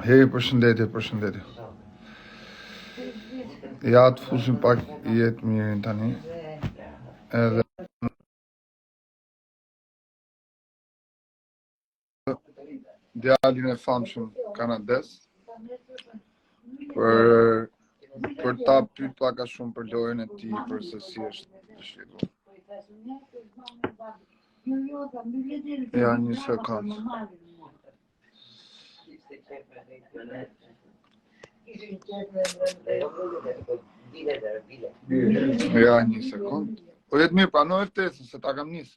Hey, përshëndetje, përshëndetje. Ja të fusim pak jetë mirin tani. Edhe djalin e famshëm kanades për ta pyet pak a shumë për lojën e tij, për se si është shitur. Ja, një sekond. Ja, një sekond. Po jetë mirë, pranoj ftesën se ta kam nisë.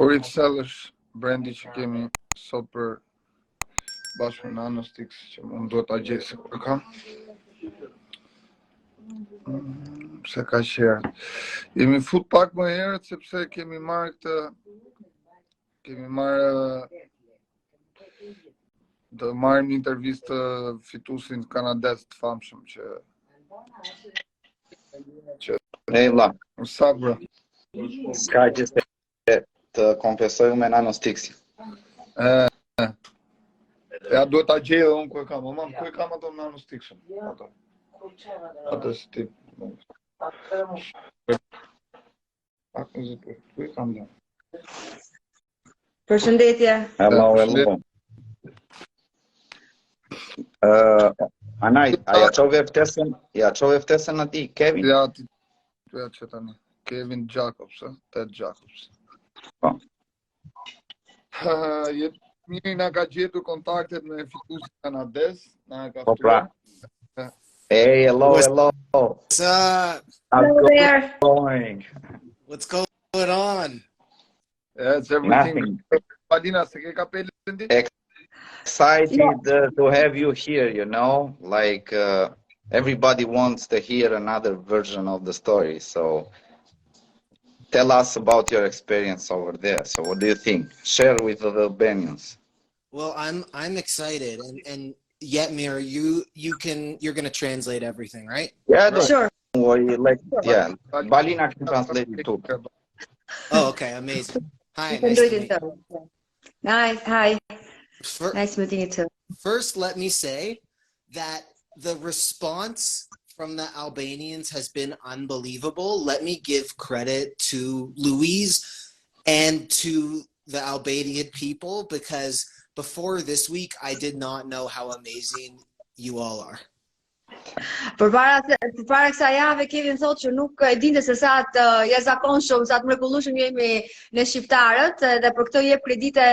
Orit Sellers, brendi që kemi sot për bashkë me Nanostix, që mund duhet ta gjej se kur kam. Pse ka qerë. Jemi fut pak më herët sepse kemi marrë do marrim një intervistë fituesin kanades të famshëm që Hey, vlla, sa bro. s'ka gjë se të konfesoj me Nanostixin. Ja duhet ta gjej edhe unë ku e kam. Mama, ku e kam ato Nanostixin? Ato si ti. Pak në zëpër, ku e kam dhe? Përshëndetje. Hello. Anaj, a ja qove ftesën ati, Kevin? Ja, ti ja që tani. Kevin Jacobs, Ted Jacobs. Po. Jetë mirë nga ka gjetur kontaktet me fituesin kanades, na ka Po pra. Hey, hello. What's up? How's there. going? What's going on? Yeah, it's everything. Nothing. Padina, se ke kapelën ti? Excited to have you here, you know? Like, everybody wants to hear another version of the story, so tell us about your experience over there. So what do you think? Share with the Albanians. Well, I'm excited, and Yetmir, you're gonna translate everything, right? Yeah, don't Sure. worry. Like, yeah, Balina can translate it too. Oh, okay, amazing. Hi, You can nice do to it meet in you. Turkish. Nice. Hi. Fir- Nice meeting you too. First, let me say that the response from the Albanians has been unbelievable. Let me give credit to Louise and to the Albanian people, because before this week, I did not know how amazing you all are. Përpara kësaj jave Kevin thotë që nuk e dinte se sa të jashtëzakonshëm, sa të mrekullueshëm jemi ne shqiptarët, dhe për këtë jep kredite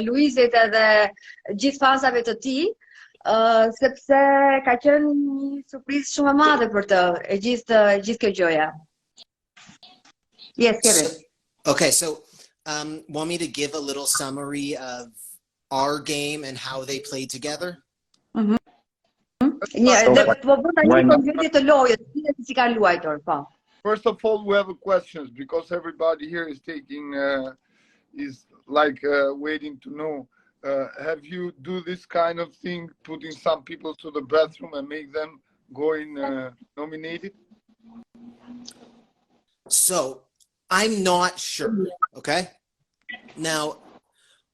Luizit edhe gjithë fansave të tij, sepse ka qenë një surprizë shumë e madhe për të e gjithë kjo gjëja. Yes, Kevin. So, want me to give a little summary of our game and how they played together? First of all, we have a questions because everybody here is taking is like waiting to know. Have you do this kind of thing, putting some people to the bathroom and make them go in nominated? So I'm not sure. Okay. Now,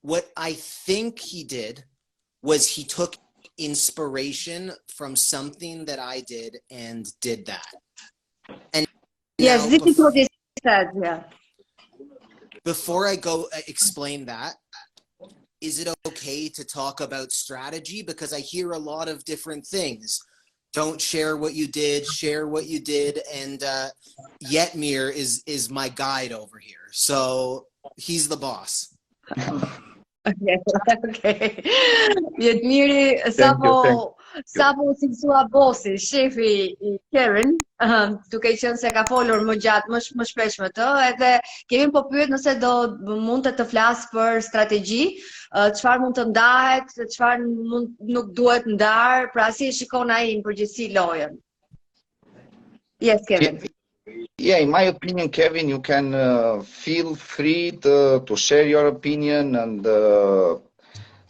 what I think he did was he took inspiration from something that I did and did that. And yes, this is what he said. Yeah. Before I go explain that, is it okay to talk about strategy? Because I hear a lot of different things. Don't share what you did, share what you did. And Yetmir is my guide over here. So he's the boss. Okay. Yetmiri sapo cilësua bossi, shefi I Kevin, duke qenë se ka folur më gjatë, më shpesh me të, edhe Kevin po pyet nëse mund të flas për strategji, çfarë mund të ndahet, çfarë nuk duhet ndar, pra si e shikon ai në përgjithësi lojën. Yes, Kevin. Yeah, in my opinion, Kevin, you can feel free to share your opinion and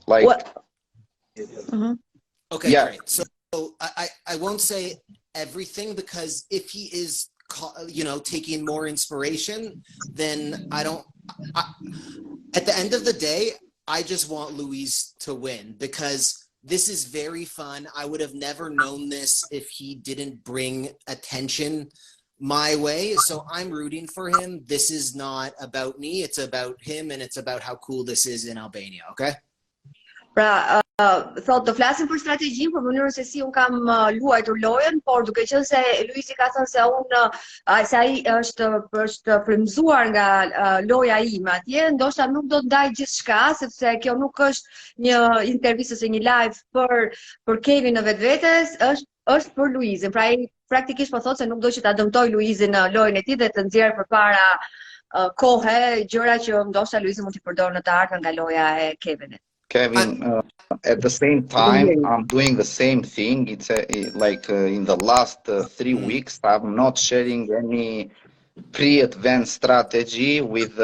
like. What? Okay, Yeah. great. So I won't say everything because if he is, taking more inspiration, then at the end of the day, I just want Luis to win because this is very fun. I would have never known this if he didn't bring attention my way. So I'm rooting for him. This is not about me. It's about him and it's about how cool this is in Albania. Okay? Pra, thot të flasim për strategjinë, për mënyrën se si un kam luajtur lojën, por duke qenë se Luisi ka thënë se ai është frymzuar nga loja ime atje, ndoshta nuk do të ndaj gjithçka, sepse kjo nuk është një intervistë ose një live për Kevin në vetvetes, është për Luizin. Pra ai praktikisht po thotë se nuk do që ta dëmtoj Luizin në lojën e tij dhe të nxjerrë përpara kohe gjëra që ndoshta Luizi mund t'i përdorë në të ardhmen nga loja e Kevinit. Kevin, at the same time, I'm doing the same thing. It's like in the last 3 weeks, I'm not sharing any pre-advanced strategy with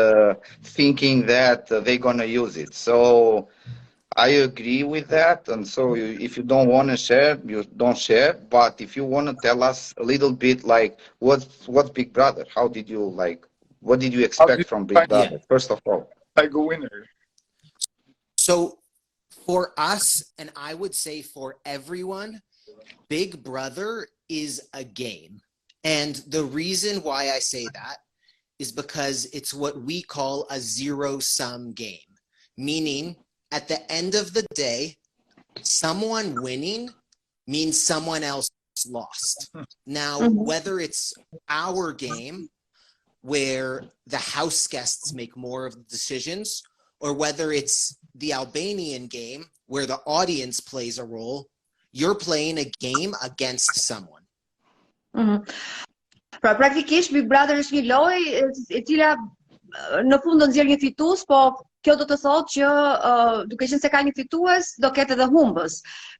thinking that they're going to use it. So I agree with that. And so if you don't want to share, you don't share. But if you want to tell us a little bit, like what's Big Brother? How did you what did you expect from Big Brother, first of all? Like a winner. So for us, and I would say for everyone, Big Brother is a game. And the reason why I say that is because it's what we call a zero-sum game. Meaning, at the end of the day, someone winning means someone else lost. Now, whether it's our game, where the house guests make more of the decisions, or whether it's the Albanian game where the audience plays a role, you're playing a game against someone. Pra praktikisht Big Brother është një lojë e cila në fund do nxjerr një fitues, po kjo do të thotë që duke qenë se ka një fitues, do ketë edhe humbës.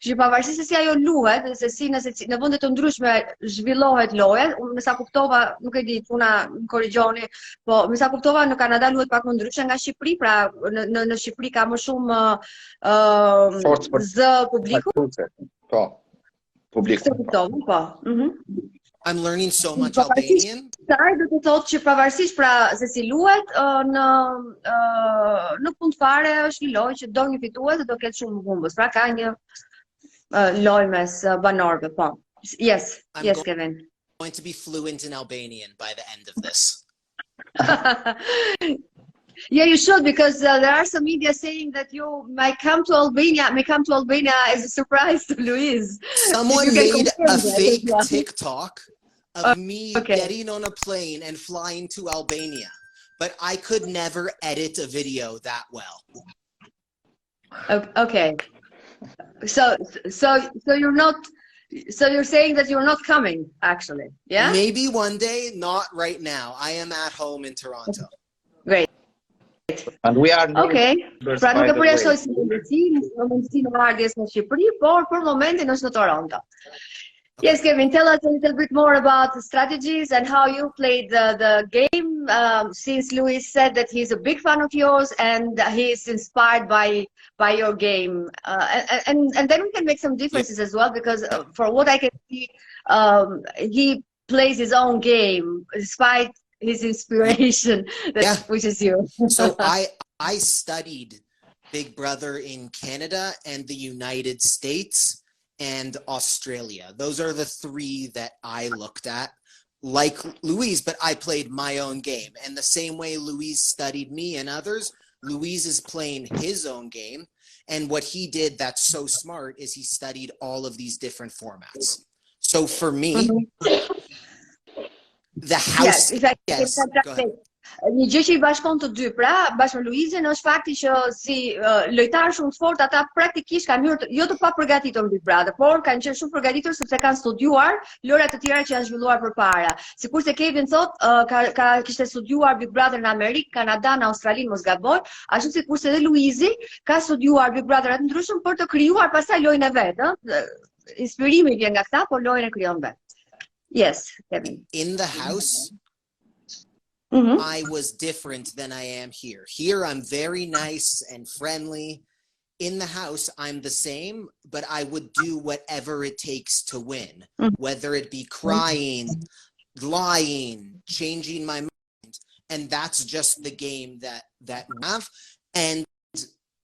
Që pavarësisht se si ajo luhet, se si në vende të ndryshme zhvillohet loja, unë me sa kuptova, nuk e di, puna më korrigjoni, po me sa kuptova në Kanada luhet pak më ndryshe nga Shqipëri, pra në Shqipëri ka më shumë zë publiku. Po. Publiku. Po. I'm learning so much Albanian. Saj do të thotë që pavarësisht pra se si luhet në fund fare është një lojë që do një fitues dhe do ketë shumë humbës. Pra ka një lojë mes banorëve, po. Yes, Kevin. I'm going to be fluent in Albanian by the end of this. Yeah, you should, because there are some media saying that you may come to Albania as a surprise to Luis. Someone made a fake TikTok of me getting on a plane and flying to Albania, but I could never edit a video that well. Okay. So you're not. So you're saying that you're not coming, actually, yeah? Maybe one day, not right now. I am at home in Toronto. Great. And we are pra nuk e përjashtoj si mundësi në ardhjes në Shqipëri, por për momentin është në Toronto. Yes, Kevin, tell us a little bit more about the strategies and how you played the game, since Luis said that he's a big fan of yours and he's inspired by your game. And then we can make some differences as well, because for what I can see, he plays his own game despite his inspiration, which is you. So I studied Big Brother in Canada and the United States and Australia. Those are the 3 that I looked at, like Luis, but I played my own game. And the same way Luis studied me and others, Luis is playing his own game. And what he did that's so smart is he studied all of these different formats. So for me, the house... Yes, go ahead. Një gjë që I bashkon të dy, pra, bashkë me Luizin, është fakti që si lojtarë shumë të fortë, ata praktikisht kanë hyrë jo të papërgatitur në Big Brother, por kanë qenë shumë përgatitur sepse kanë studiuar lojra të tjera që janë zhvilluar përpara. Sikurse Kevin thot, kishte studiuar Big Brother në Amerikë, Kanada, në Australi, mos gaboj, ashtu sikurse edhe Luizi ka studiuar Big Brother të ndryshëm për të krijuar pastaj lojën e vet, ëh. Inspirimi vjen nga këta, por lojën e krijon vet. Yes, Kevin. In the house, I was different than I am here. Here, I'm very nice and friendly. In the house, I'm the same, but I would do whatever it takes to win, whether it be crying, lying, changing my mind. And that's just the game that we have. And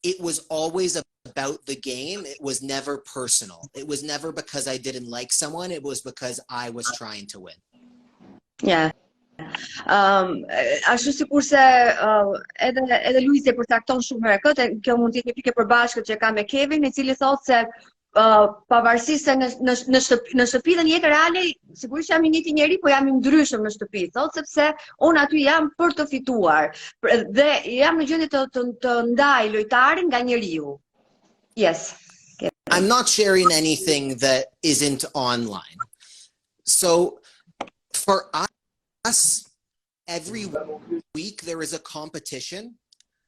it was always about the game. It was never personal. It was never because I didn't like someone. It was because I was trying to win. Yeah. Ashtu sikurse edhe Luizi e përcakton shumë herë këtë, kjo mund të jetë një pikë e përbashkët që ka me Kevin, i cili thotë se pavarësisht se në shtëpi dhe në jetë reale sigurisht jam i njëjti njeri, po jam i ndryshëm në shtëpi, thotë sepse unë aty jam për të fituar dhe jam në gjendje të ndaj lojtarin nga njeriu. Yes. I'm not sharing anything that isn't online. So for us, every week there is a competition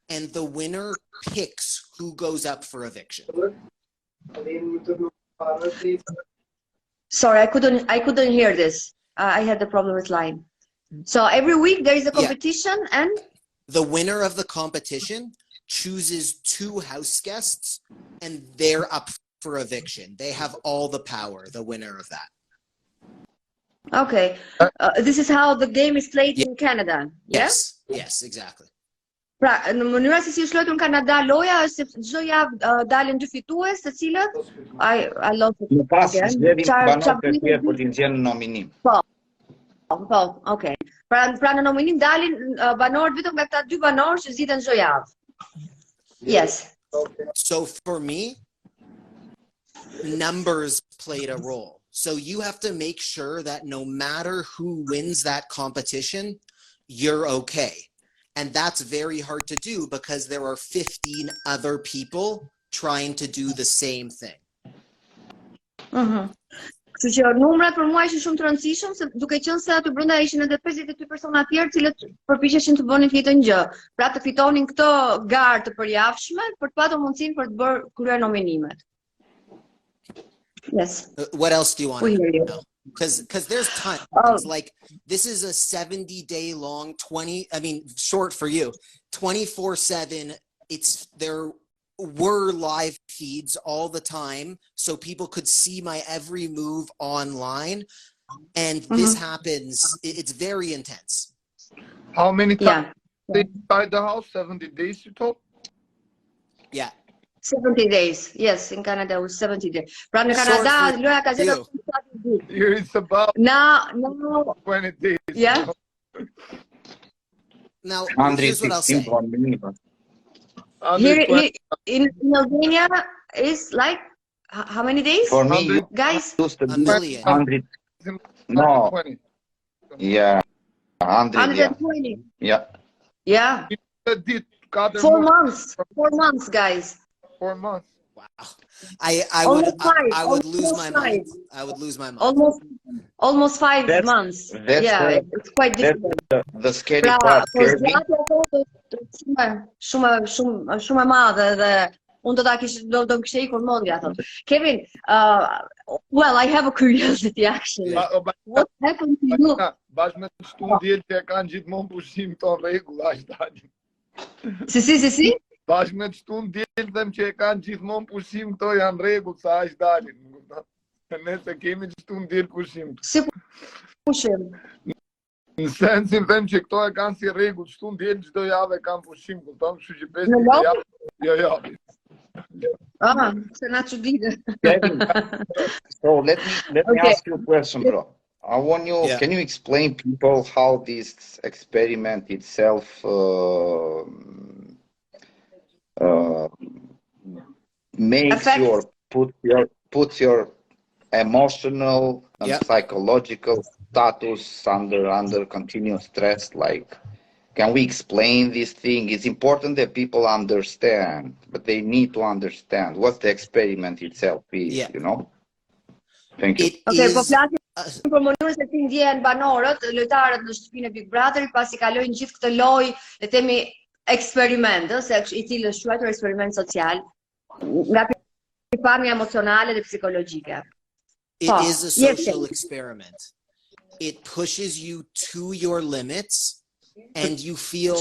and the winner picks who goes up for eviction. Sorry, I couldn't hear this. I had a problem with line. So every week there is a competition and the winner of the competition chooses 2 house guests and they're up for eviction. They have all the power, the winner of that. Okay. This is how the game is played in Canada. Yes, yes, exactly. Pra, në mënyra se si është luajtur në Kanada loja është se çdo javë dalin 2 fitues, të cilët I love it. Në pas zgjedhim banorët e tjerë për t'i nxjerrë në nominim. Po, okay. Pra në nominim dalin banorët vetëm nga këta 2 banorë që zgjidhen çdo javë. Yes. So for me, numbers played a role. So you have to make sure that no matter who wins that competition, you're okay. And that's very hard to do because there are 15 other people trying to do the same thing. Kështu që numrat për mua ishin shumë të rëndësishëm, duke qenë se aty brenda ishin edhe 52 persona të tjerë, cilët përpiqeshin të bënin të njëjtën gjë. Pra të fitonin këtë garë të përjavshme për të patur mundësinë për të bërë kryer nominimet. Yes. What else do you want to know? Because there's tons. It's like this is a 70-day long short for you, 24/7. There were live feeds all the time, so people could see my every move online, and this happens. It's very intense. How many times inside the house? 70 days, you told? Yeah. 70 days. Yes, in Canada it was 70 days. Pra në Kanada loja ka zgjedhur. Here it's about now 20 days. Yeah. Now here's what I'll say. Here in Albania is like how many days? For me, guys, a million. 100. No. Yeah. 120. Yeah. Yeah. 4 months. 4 months, guys. 4 months. Wow. I would lose my mind. I would lose my mind. Almost 5 months. It's quite difficult. The scary part. Shumë e madhe dhe unë do më kishte ikur mendja thotë. Kevin, well, I have a curiosity actually. What happened to you? Bashkë me studjet që kanë gjithmonë pushim të rregull, as dalin. Si? Bashkë me studjetëm që kanë gjithmonë pushim, këto janë rregull sa as dalin. Ne se kemi studjet pushim. Si pushim? Në sensin them që këto e kanë si rregull, studjet çdo javë kanë pushim, kupton? Kështu që 5 javë. Jo. Se na çuditë. So let me ask you a question, bro. I want you. Can you explain people how this experiment itself makes puts your emotional and psychological status under continuous stress? Like, can we explain this thing? It's important that people understand, but they need to understand what the experiment itself is. You know. Thank you. Për mënyrën se si ndjehen banorët, lojtarët në shtëpinë e Big Brotherit pasi kalojnë gjithë këtë lojë, le të themi eksperiment, i cili është quajtur eksperiment social, nga pikpamja emocionale dhe psikologjike. It is a social experiment. it pushes you to your limits and you feel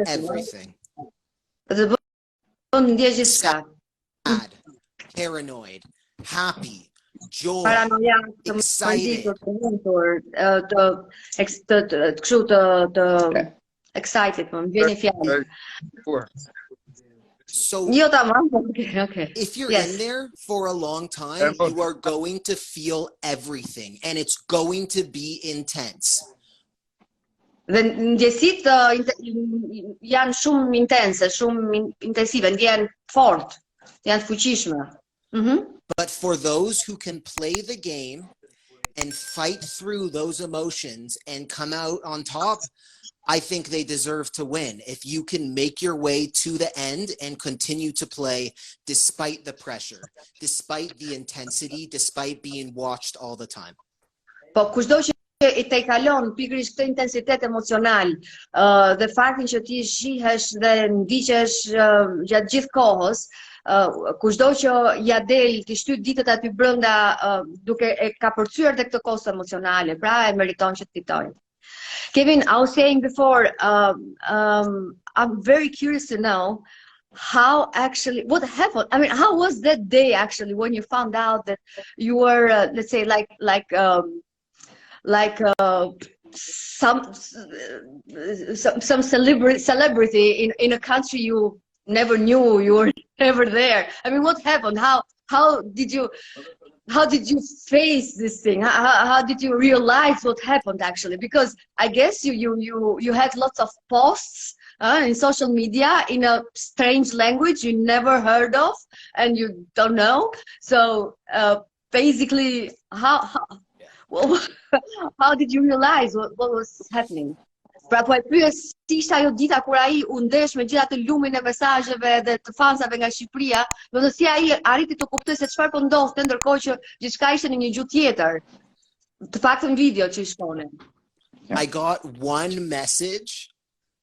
everything. Sad, paranoid, happy, joy, excited. Excited, më vjen fjalë. So okay. if you're in there for a long time, you are going to feel everything and it's going to be intense. Dhe ndjesitë janë shumë intense, shumë intensive, ndjen fort, janë të fuqishme. But for those who can play the game and fight through those emotions and come out on top, I think they deserve to win. If you can make your way to the end and continue to play despite the pressure, despite the intensity, despite being watched all the time. Po kushdo që i te kalon pikërisht këtë intensitet emocional, dhe faktin që ti shihesh dhe ndiqesh gjatë gjithë kohës, kushdo që ja del ti shtyt ditët aty brenda duke e kapërcyer tek këtë kostë emocionale, pra e meriton që të fitojë. Kevin, I was saying before, I'm very curious to know how actually, what happened? I mean, how was that day actually when you found out that you were, let's say, some celebrity in a country you never knew you were ever there? I mean, what happened? How did you face this thing? How did you realize what happened actually? Because I guess you had lots of posts in social media in a strange language you never heard of and you don't know. So basically, how did you realize what was happening? Pra po e pyes si ishte ajo dita kur ai u ndesh me gjithë atë lumin e mesazheve dhe të fansave nga Shqipëria, do të si ai arriti të kuptojë se çfarë po ndodhte ndërkohë që gjithçka ishte në një gjuhë tjetër. Të paktën video që i shkonin. I got one message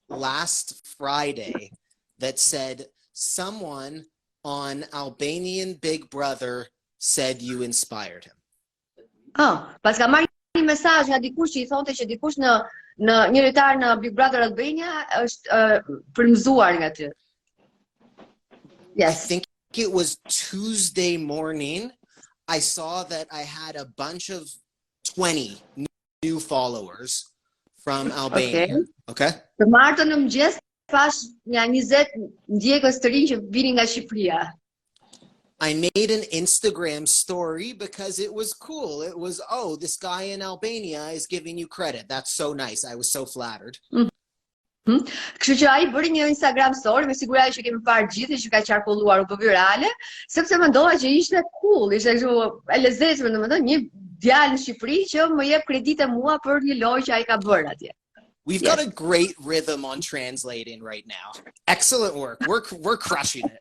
last Friday that said someone on Albanian Big Brother said you inspired him. Pas ka marrë një mesazh nga dikush që i thonte që dikush në një lojtar në Big Brother Albania është frymzuar nga ty. Yes. I think it was Tuesday morning. I saw that I had a bunch of 20 new followers from Albania. Okay. Të martën në mëngjes pash nga 20 ndjekës të rinj që vinin nga Shqipëria. I made an Instagram story because it was cool. It was, oh, this guy in Albania is giving you credit. That's so nice. I was so flattered. Kështu që ai bëri një Instagram story, me siguri që kemi parë gjithë që ka qarkulluar u bë virale, sepse mendova që ishte cool, ishte kështu e lezetshme, domethënë një djalë në Shqipëri që më jep kredite mua për një lojë që ai ka bërë atje. We've got a great rhythm on translating right now. Excellent work. We're crushing it.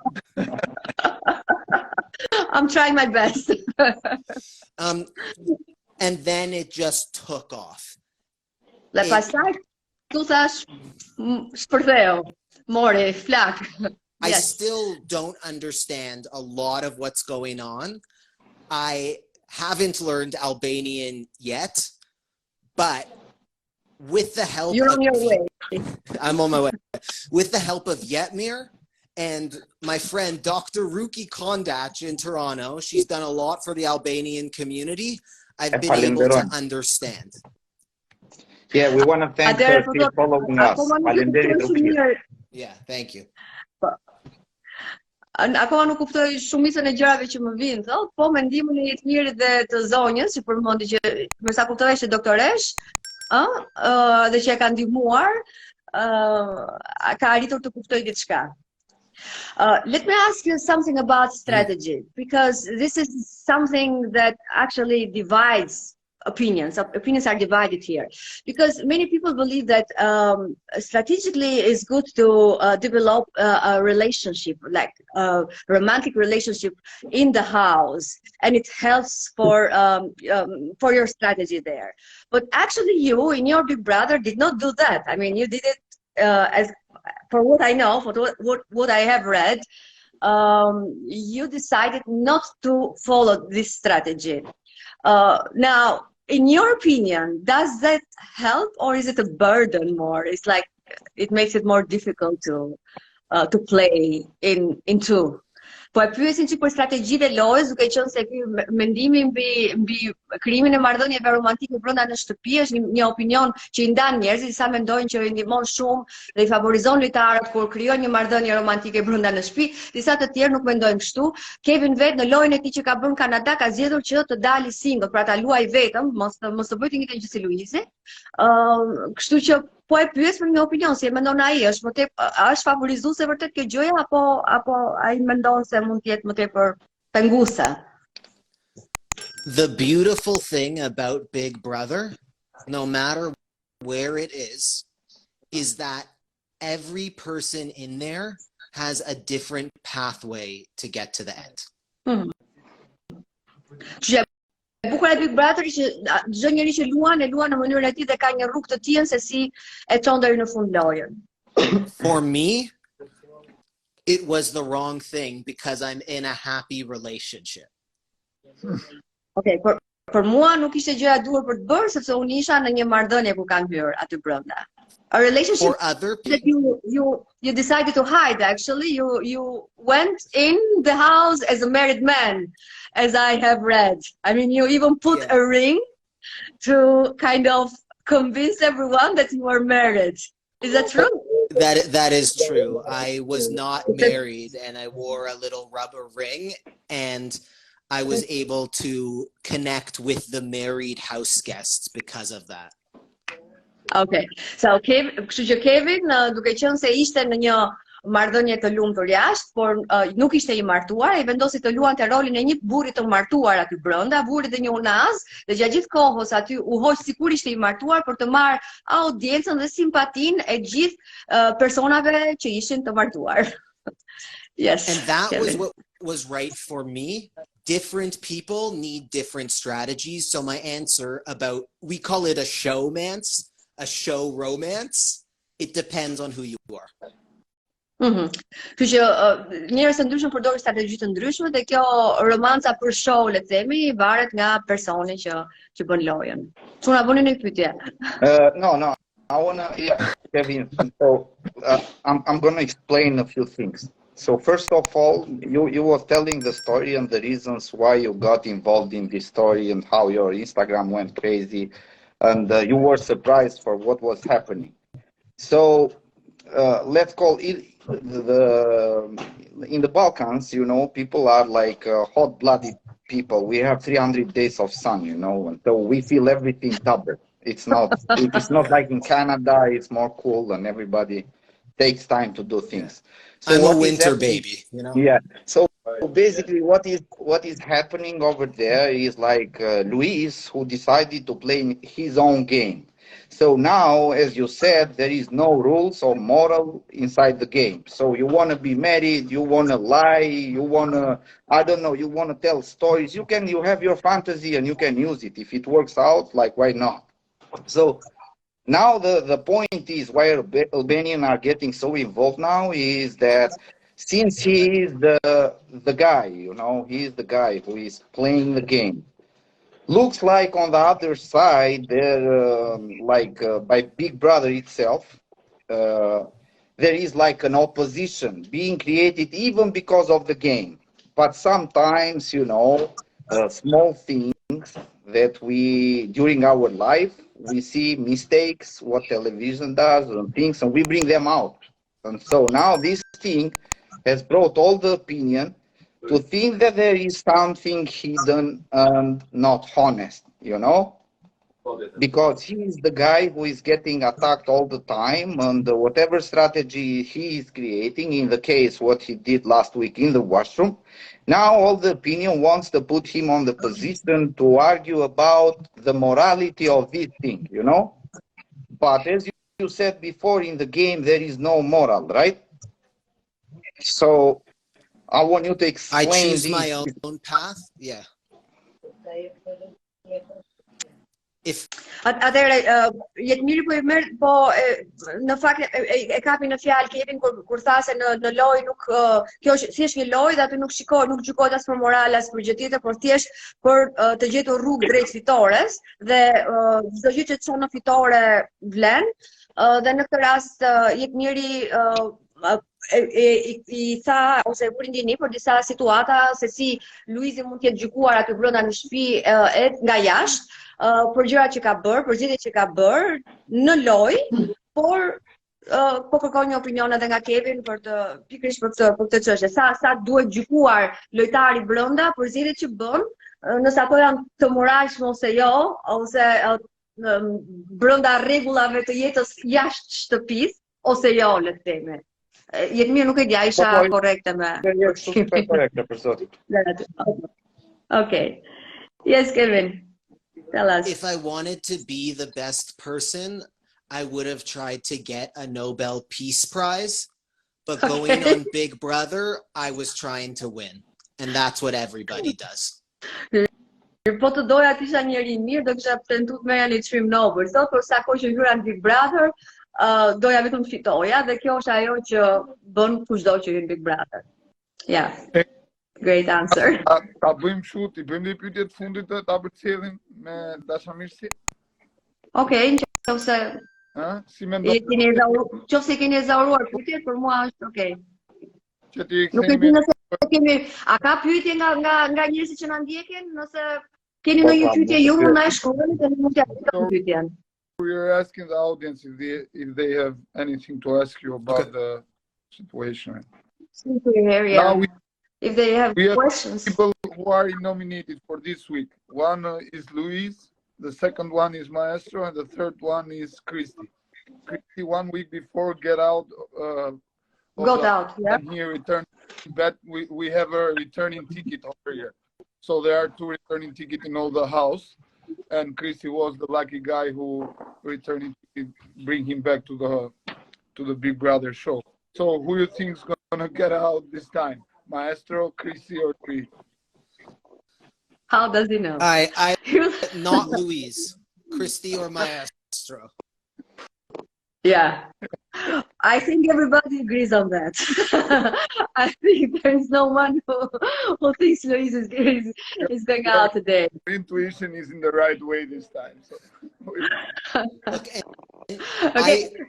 I'm trying my best. And then it just took off. Dhe pastaj tu thash shpërtheu, mori flak. I still don't understand a lot of what's going on. I haven't learned Albanian yet, but with the help You're on your way. I'm on my way. With the help of Yetmir and my friend Dr. Ruki Kondach in Toronto, she's done a lot for the Albanian community. I've been able to understand. Yeah, we want to thank her for following us. Yeah, thank you. Akoma nuk kuptoj shumicën e gjërave që më vinë, thot, po mendimin e Jetmirit dhe të zonjës, që përmendi që me sa kuptoj është doktoresh, dhe që e ka ndihmuar, ka arritur të kuptoj diçka. Let me ask you something about strategy, because this is something that actually divides opinions. Opinions are divided here, because many people believe that strategically it's good to develop a relationship, like a romantic relationship in the house, and it helps for your strategy there. But actually you, in your Big Brother, did not do that. I mean, you did it as, for what I know, for what I have read, you decided not to follow this strategy. Now, in your opinion, does that help or is it a burden more? It's like it makes it more difficult to play in two. Po e pyesin që për strategjive lojës, duke qenë se ky mendimi mbi krijimin e marrëdhënieve romantike brenda në shtëpi është një opinion që i ndan njerëzit, disa mendojnë që i ndihmon shumë dhe i favorizon lojtarët kur krijojnë një marrëdhënie romantike brenda në shtëpi, disa të tjerë nuk mendojnë kështu. Kevin vetë në lojën e tij që ka bërë në Kanada ka zgjedhur që të dalë single, pra ta luajë vetëm, mos të bëjë të njëjtën gjë si Luizi. Kështu që po e pyes për një opinion, si e mendon ai, është favorizuese vërtet kjo gjëja apo ai mendon se mund të jetë më tepër penguese? The beautiful thing about Big Brother, no matter where it is that every person in there has a different pathway to get to the end. E bukur e Big Brother që çdo njeri që luan në mënyrën e tij dhe ka një rrugë të tij se si e çon deri në fund lojën. For me, it was the wrong thing because I'm in a happy relationship. Okay, për mua nuk ishte gjëja e duhur për të bërë sepse unë isha në një marrëdhënie ku kanë hyrë aty brenda. A relationship that you decided to hide actually. You went in the house as a married man, as I have read. I mean, you even put a ring to kind of convince everyone that you were married. Is that true? That is true. I was not married and I wore a little rubber ring and I was able to connect with the married house guests because of that. Okay. So kështu që Kevin, duke qenë se ishte në një marrëdhënie të lumtur jashtë, por nuk ishte i martuar, ai vendosi të luante rolin e një burri të martuar aty brenda, burri dhe një unaz, dhe gjatë gjithë kohës aty u hoq sikur ishte i martuar për të marrë audiencën dhe simpatinë e gjithë personave që ishin të martuar. Yes. And that Kevin. was what was right for me. Different people need different strategies. So my answer about, we call it a showmance, a show romance. It depends on who you are. Kështu që njerëz të ndryshëm përdorin strategji të ndryshme dhe kjo romanca për show, le të themi, varet nga personi që bën lojën. Çuna bëni një pyetje. No. I wanna, Kevin. So I'm gonna explain a few things. So first of all, you were telling the story and the reasons why you got involved in this story and how your Instagram went crazy, and you were surprised for what was happening. So let's call it in the Balkans, you know, people are like hot-blooded people. We have 300 days of sun, you know, and so we feel everything double. It's not like in Canada. It's more cool and everybody takes time to do things. So I'm a winter baby, you know. Yeah. So basically, what is happening over there is like Luis, who decided to play his own game. So now, as you said, there is no rules or moral inside the game. So you want to be married, you want to lie, you want to, I don't know, you want to tell stories. You have your fantasy and you can use it. If it works out, like, why not? So now the point is why Albanians are getting so involved now is that since he is the guy, you know, he is the guy who is playing the game. Looks like on the other side, there, by Big Brother itself, there is like an opposition being created even because of the game. But sometimes, you know, small things that during our life, we see mistakes, what television does and things, and we bring them out. And so now this thing has brought all the opinion to think that there is something hidden and not honest, you know? Because he is the guy who is getting attacked all the time, and whatever strategy he is creating, in the case what he did last week in the washroom, now all the opinion wants to put him on the position to argue about the morality of this thing, you know? But as you said before, in the game there is no moral, right? So I want you to explain. I choose my own path. Yeah. if Atëre, jetë mirë po i merr, po në fakt e kapi në fjalë Kevin kur tha se në lojë nuk kjo është thjesht një lojë dhe aty nuk gjykohet as për moral as për gjë tjetër, por thjesht për të gjetur rrugë drejt fitores dhe çdo gjë që çon në fitore vlen dhe në këtë rast jetë miri i tha ose u rindini për disa situata se si Luizi mund të jetë gjykuar aty brenda në shtëpi nga jashtë për gjërat që ka bërë, për zgjedhjet që ka bërë në lojë, por po kërkoj një opinion edhe nga Kevin për të pikërisht për këtë çështje. Sa duhet gjykuar lojtari brenda për zgjedhjet që bën, nëse ato janë të moralshme ose jo, ose brenda rregullave të jetës jashtë shtëpisë ose jo, le të themi. Jetë mirë, nuk e dija, isha korrekte me. Super korrekte për zotin. Okay. Yes, Kevin. Tell us. If I wanted to be the best person, I would have tried to get a Nobel Peace Prize. But going on Big Brother, I was trying to win. And that's what everybody does. Po të doja të isha njëri mirë, do kisha tentuar të merrja një çmim Nobel. Sot për sa kohë që hyra në Big Brother, doja vetëm fitoja dhe kjo është ajo që bën kushdo që hyn Big Brother. Yeah. Great answer. Ta bëjmë kështu, ti bëjmë një pyetje të fundit të ta përcjellim me dashamirësi. Okej, nëse si mendon? Nëse keni ezauruar pyetjet, për mua është okay. Që ti nuk e di nëse kemi, a ka pyetje nga njerëzit që na ndjekin, nëse keni ndonjë pyetje ju mund na e shkruani dhe ne mund t'ia bëjmë pyetjen. We're asking the audience if they have anything to ask you about the situation. Now if they have questions. People who are nominated for this week. One is Luis, the second one is Maestro, and the third one is Christy. Christy 1 week before got out. Yeah. And he returned. But we have a returning ticket over here. So there are 2 returning tickets in all the house. And Christy was the lucky guy who returned it, bring him back to the Big Brother show. So who you think is gonna get out this time? Maestro, Christy, or Tree? How does he know? I not Luis, Christy or Maestro. Yeah, I think everybody agrees on that. I think there is no one who thinks Luis is going out today. Intuition is in the right way this time. So. Okay.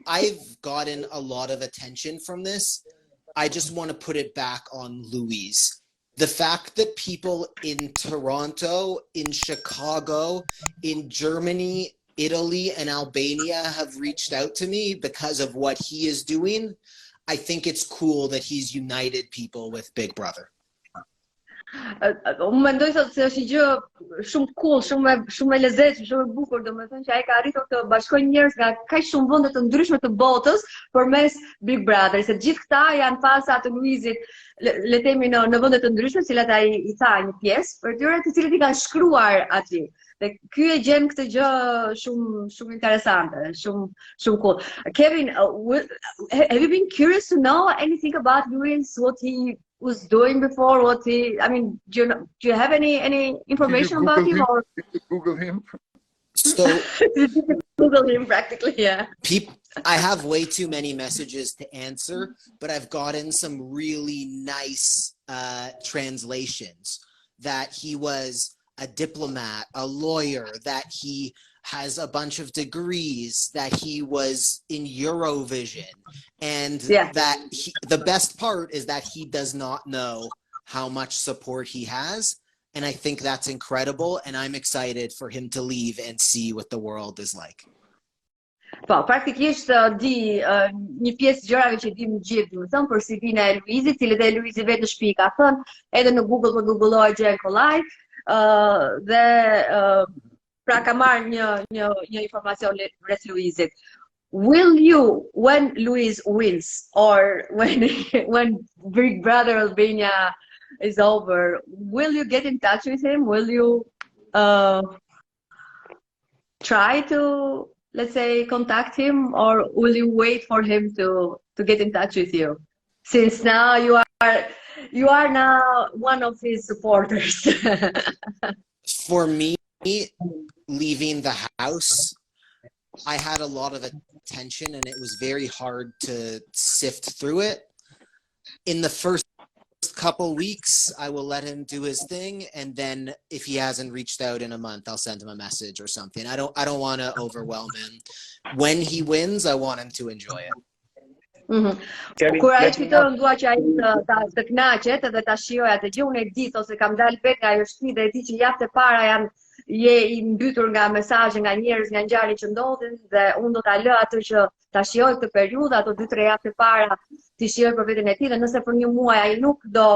I've gotten a lot of attention from this. I just want to put it back on Luis. The fact that people in Toronto, in Chicago, in Germany, Italy, and Albania have reached out to me because of what he is doing, I think it's cool that he's united people with Big Brother. Unë mendoj se është një gjë shumë cool, shumë e lezetshme, shumë e bukur, domethënë që ai ka arritur të bashkojë njerëz nga kaq shumë vende të ndryshme të botës përmes Big Brother. Se gjithë këta janë fansa të Luizit, le të themi në vende të ndryshme, të cilat ai i tha një pjesë për tyre, të cilët i kanë shkruar aty. Dhe ky e gjen këtë gjë shumë interesante, shumë cool. Kevin, have you been curious to know anything about Luis, what he was doing before, do you have any information about him? Or did you Google him? So Google him practically, yeah. I have way too many messages to answer, but I've gotten some really nice translations that he was a diplomat, a lawyer, that he has a bunch of degrees, that he was in Eurovision, and that the best part is that he does not know how much support he has, and I think that's incredible, and I'm excited for him to leave and see what the world is like. Po, praktikisht di një pjesë gjërave që dim gjithë, domethënë për CV-n e Luizit, cilët e Luizi vetë në shtëpi ka thënë, edhe në Google po googëlloj gjë kollaj, dhe pra ka marrë një informacion rreth Luizit. Will you, when Luis wins, or when Big Brother Albania is over, will you get in touch with him? Will you try to, let's say, contact him, or will you wait for him to get in touch with you? Since now you are now one of his supporters. For me, leaving the house, I had a lot of attention and it was very hard to sift through it. In the first couple weeks, I will let him do his thing, and then if he hasn't reached out in a month, I'll send him a message or something. I don't want to overwhelm him. When he wins, I want him to enjoy it. Kur ai fitoren dua që ai të kënaqet edhe ta shijojë atë gjë, unë e di ose kam dalë vetë nga ajo shtëpi dhe e di që javët e para janë je i mbytur nga mesazhe nga njerëz, nga ngjarjet që ndodhin dhe unë do ta lë atë që ta shijoj këtë periudhë, ato 2-3 javë e para ti shijoj për veten e tij dhe nëse për një muaj ai nuk do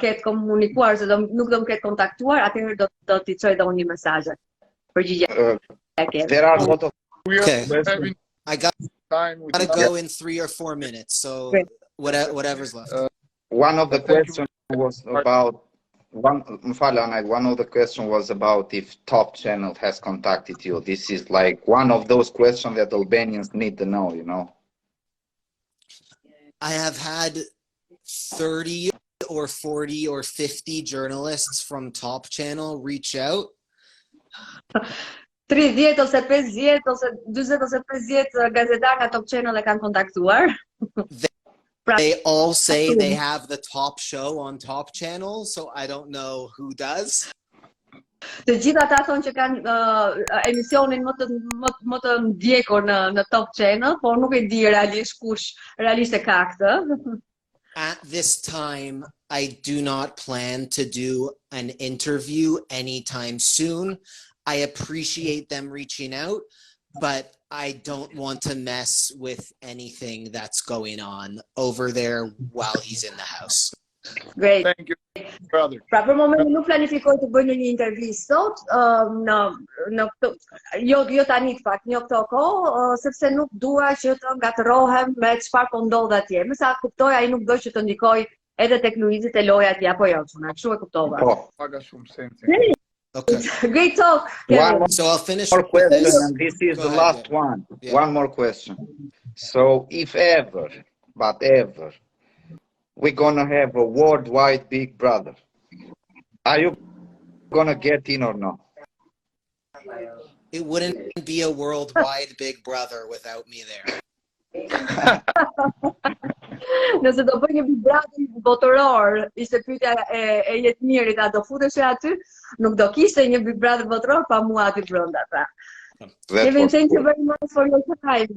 ketë komunikuar ose nuk do më ketë kontaktuar, atëherë do t'i çoj dhe unë një mesazhe. Përgjigje. There are a lot of having I got time to go in 3 or 4 minutes, so whatever's left. One of the questions was about one of the questions was about if Top Channel has contacted you. This is like one of those questions that Albanians need to know, you know. I have had 30 or 40 or 50 journalists from Top Channel reach out. 30 ose 50 ose 40 ose 50 gazetar nga Top Channel e kanë kontaktuar. They all say they have the top show on Top Channel, so I don't know who does. Të gjithë ata thonë që kanë emisionin më të ndjekur në Top Channel, por nuk e di realisht e ka këtë. At this time, I do not plan to do an interview anytime soon. I appreciate them reaching out, but I don't want to mess with anything that's going on over there while he's in the house. Great. Thank you, brother. Pra për momentin nuk planifikoj të bëj një intervistë sot, jo tani të fakt, jo këto kohë, sepse nuk dua që të ngatërohem me çfarë po ndodh atje. Me sa kuptoj, ai nuk do që të ndikoj edhe tek Luizit e loja atje apo jo, çuna, kështu e kuptova. Paga shumë same. Okay. Great talk. So I'll finish more with question, this. and this is Go the ahead, last yeah. one. Yeah. One more question. So if ever, but ever, we're gonna have a worldwide Big Brother, are you gonna get in or not? It wouldn't be a worldwide Big Brother without me there. Nëse do bëj një Big Brother botëror, ishte pyetja e Jetmirit, a do futesh aty? Nuk do kishte një Big Brother botëror pa mua aty brenda. Kevin, thank you very much for your time.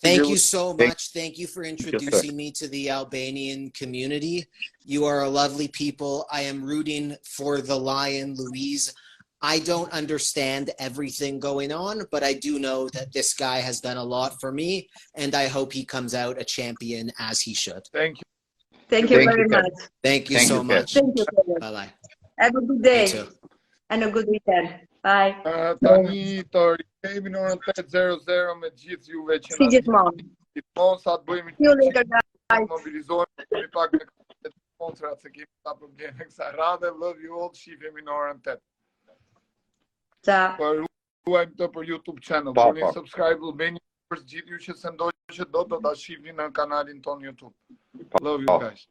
Thank you so much. Thank you for introducing me to the Albanian community. You are a lovely people. I am rooting for the Lion, Louise. I don't understand everything going on, but I do know that this guy has done a lot for me, and I hope he comes out a champion as he should. Thank you. Thank you very much. Thank you so much. Thank you. Bye-bye. Have a good day and a good weekend. Bye. Tani të rikthehemi në orën 8:00 me gjithë juve që Si gjithmonë. Gjithmonë sa të bëjmë See you later, guys. mobilizohemi kemi pak me sponsora se kemi ta probleme kësaj radhe. Love you all. Shihemi në orën 8. Ciao. Për ruajmë të për YouTube channel. Bëni subscribe Albania për gjithë ju që se ndojë që do të ta shihni në kanalin ton YouTube. Love you guys.